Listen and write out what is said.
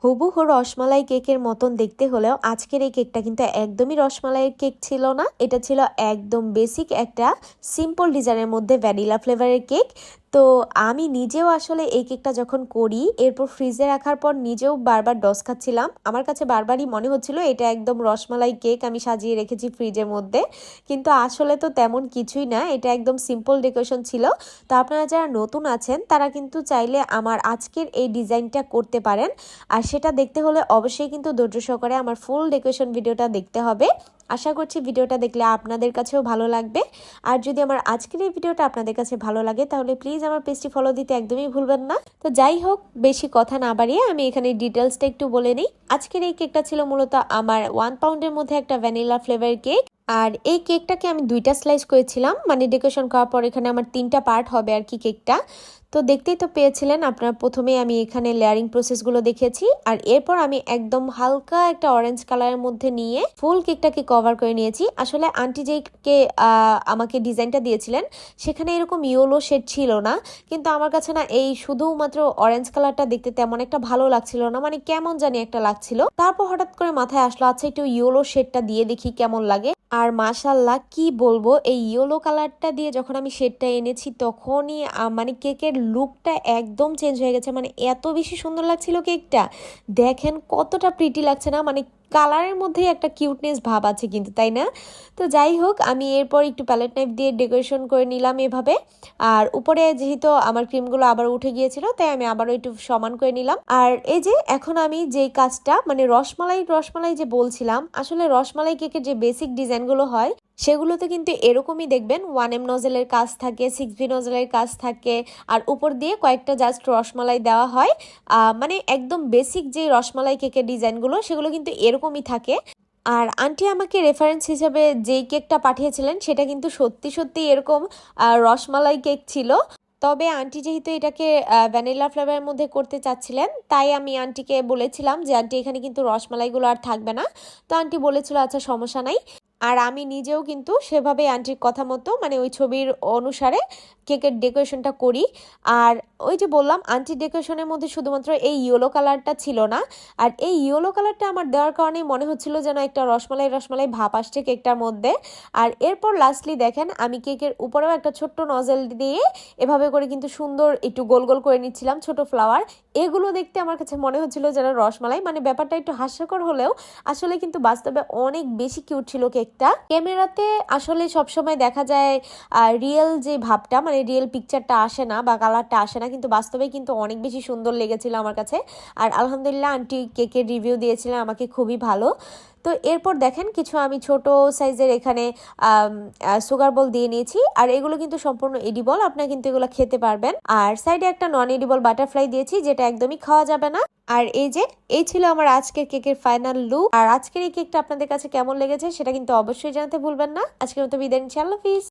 হুবহু রসমালাই কেকের মতন দেখতে হলেও আজকের এই কেকটা কিন্তু একদমই রসমালাইয়ের কেক ছিল না। এটা ছিল একদম বেসিক একটা সিম্পল ডিজাইনের মধ্যে ভ্যানিলা ফ্লেভারের কেক। তো আমি নিজেও আসলে এই কেকটা যখন করি এরপর ফ্রিজে রাখার পর নিজেও বারবার ডস খাচ্ছিলাম। আমার কাছে বারবারই মনে হচ্ছিল এটা একদম রসমালাই কেক আমি সাজিয়ে রেখেছি ফ্রিজের মধ্যে, কিন্তু আসলে তো তেমন কিছুই না, এটা একদম সিম্পল ডেকোরেশন ছিল। তো আপনারা যারা নতুন আছেন তারা কিন্তু চাইলে আমার আজকের এই ডিজাইনটা করতে পারেন। আর সেটা দেখতে হলে অবশ্যই কিন্তু ধৈর্য সহকারে আমার ফুল ডেকোরেশন ভিডিওটা দেখতে হবে। আশা করছি ভিডিওটা দেখলে আপনাদের কাছেও ভালো লাগবে। আর যদি আমার আজকের এই ভিডিওটা আপনাদের কাছে ভালো লাগে তাহলে প্লিজ আমার পেজটি ফলো দিতে একদমই ভুলবেন না। তো যাই হোক, বেশি কথা না বাড়িয়ে আমি এখানে ডিটেলসটা একটু বলে নিই। আজকের এই কেকটা ছিল মূলত আমার 1 পাউন্ডের মধ্যে একটা ভ্যানিলা ফ্লেভার কেক। আর এই কেকটাকে আমি 2টা স্লাইস করেছিলাম, মানে ডেকোরেশন করার পর এখানে আমার 3টা পার্ট হবে আর কি কেকটা। তো দেখতেই তো পেয়েছিলেন আপনারা, প্রথমে আমি এখানে লেয়ারিং প্রসেসগুলো দেখেছি আর এরপর আমি একদম হালকা একটা অরেঞ্জ কালারের মধ্যে নিয়ে ফুল কেকটাকে কভার করে নিয়েছি। আসলে আন্টি যেকে আমাকে ডিজাইনটা দিয়েছিলেন সেখানে এরকম ইয়েলো শেড ছিল না, কিন্তু আমার কাছে না এই শুধুমাত্র অরেঞ্জ কালারটা দেখতে তেমন একটা ভালো লাগছিল না, মানে কেমন জানি একটা লাগছিল। তারপর হঠাৎ করে মাথায় আসলো আচ্ছা একটু ইয়েলো শেডটা দিয়ে দেখি কেমন লাগে। আর মাশাল্লাহ কি বলবো, এই ইয়েলো কালারটা দিয়ে যখন আমি শেডটা এনেছি তখনই মানে কেকের লুকটা একদম চেঞ্জ হয়ে গেছে, মানে এত বেশি সুন্দর লাগছিল কেকটা। দেখেন কতটা প্রিটি লাগছে না, মানে কালারের মধ্যেই একটা কিউটনেস ভাব আছে কিন্তু, তাই না? তো যাই হোক, আমি এরপর একটু প্যালেট নাইফ দিয়ে ডেকোরেশন করে নিলাম এভাবে। আর উপরে যেহেতু আমার ক্রিমগুলো আবার উঠে গিয়েছিল তাই আমি আবারও একটু সমান করে নিলাম। আর এই যে এখন আমি যেই কাজটা, মানে রসমালাই যে বলছিলাম, আসলে রসমালাই কেকের যে বেসিক ডিজাইনগুলো হয় সেগুলোতে কিন্তু এরকমই দেখবেন 1M নজেলের কাজ থাকে, 6B নজেলের কাজ থাকে, আর উপর দিয়ে কয়েকটা জাস্ট রসমালাই দেওয়া হয়। মানে একদম বেসিক যে রসমালাই কেকের ডিজাইনগুলো সেগুলো কিন্তু এরকমই থাকে। আর আন্টি আমাকে রেফারেন্স হিসেবে যেই কেকটা পাঠিয়েছিলেন সেটা কিন্তু সত্যি সত্যি এরকম রসমালাই কেক ছিল। তবে আন্টি যেহেতু এটাকে ভ্যানিলা ফ্লেভারের মধ্যে করতে চাচ্ছিলেন তাই আমি আন্টিকে বলেছিলাম যে আন্টি এখানে কিন্তু রসমালাইগুলো আর থাকবে না। তো আন্টি বলেছিল আচ্ছা সমস্যা নাই। আর আমি নিজেও কিন্তু সেভাবে আন্টির কথা মতো, মানে ওই ছবির অনুসারে কেকের ডেকোরেশনটা করি। আর ওই যে বললাম আন্টির ডেকোরেশনের মধ্যে শুধুমাত্র এই ইয়েলো কালারটা ছিল না, আর এই ইয়েলো কালারটা আমার দেওয়ার কারণে মনে হচ্ছিল যেন একটা রসমালাই ভাব আসছে কেকটার মধ্যে। আর এরপর লাস্টলি দেখেন আমি কেকের উপরেও একটা ছোট্ট নজেল দিয়ে এভাবে করে কিন্তু সুন্দর একটু গোল গোল করে নিচ্ছিলাম ছোট ফ্লাওয়ার। এগুলো দেখতে আমার কাছে মনে হচ্ছিল যেন রসমালাই, মানে ব্যাপারটা একটু হাস্যকর হলেও আসলে কিন্তু বাস্তবে অনেক বেশি কিউট ছিল কেকটা। ক্যামেরাতে আসলে সবসময় দেখা যায় রিয়েল যে ভাবটা, মানে রিয়েল পিকচারটা আসে না বা কালারটা আসে না, কিন্তু বাস্তবে কিন্তু অনেক বেশি সুন্দর লেগেছিল আমার কাছে। আর আলহামদুলিল্লাহ আন্টি কেকের রিভিউ দিয়েছিলেন আমাকে খুবই ভালো। তো এরপর দেখেন কিছু আমি ছোট সাইজের এখানে সুগার বল দিয়ে নিয়েছি, আর এগুলো কিন্তু সম্পূর্ণ এডিবল, আপনারা কিন্তু এগুলো খেতে পারবেন। আর সাইডে একটা নন এডিবল বাটারফ্লাই দিয়েছি যেটা একদমই খাওয়া যাবে না। আর এই ছিল আমার আজকের কেকের ফাইনাল লুক। আর আজকের এই কেকটা আপনাদের কাছে কেমন লেগেছে সেটা কিন্তু অবশ্যই জানাতে ভুলবেন না। আজকের মতো বিদায় নিচ্ছি, আল্লাহ হাফিজ।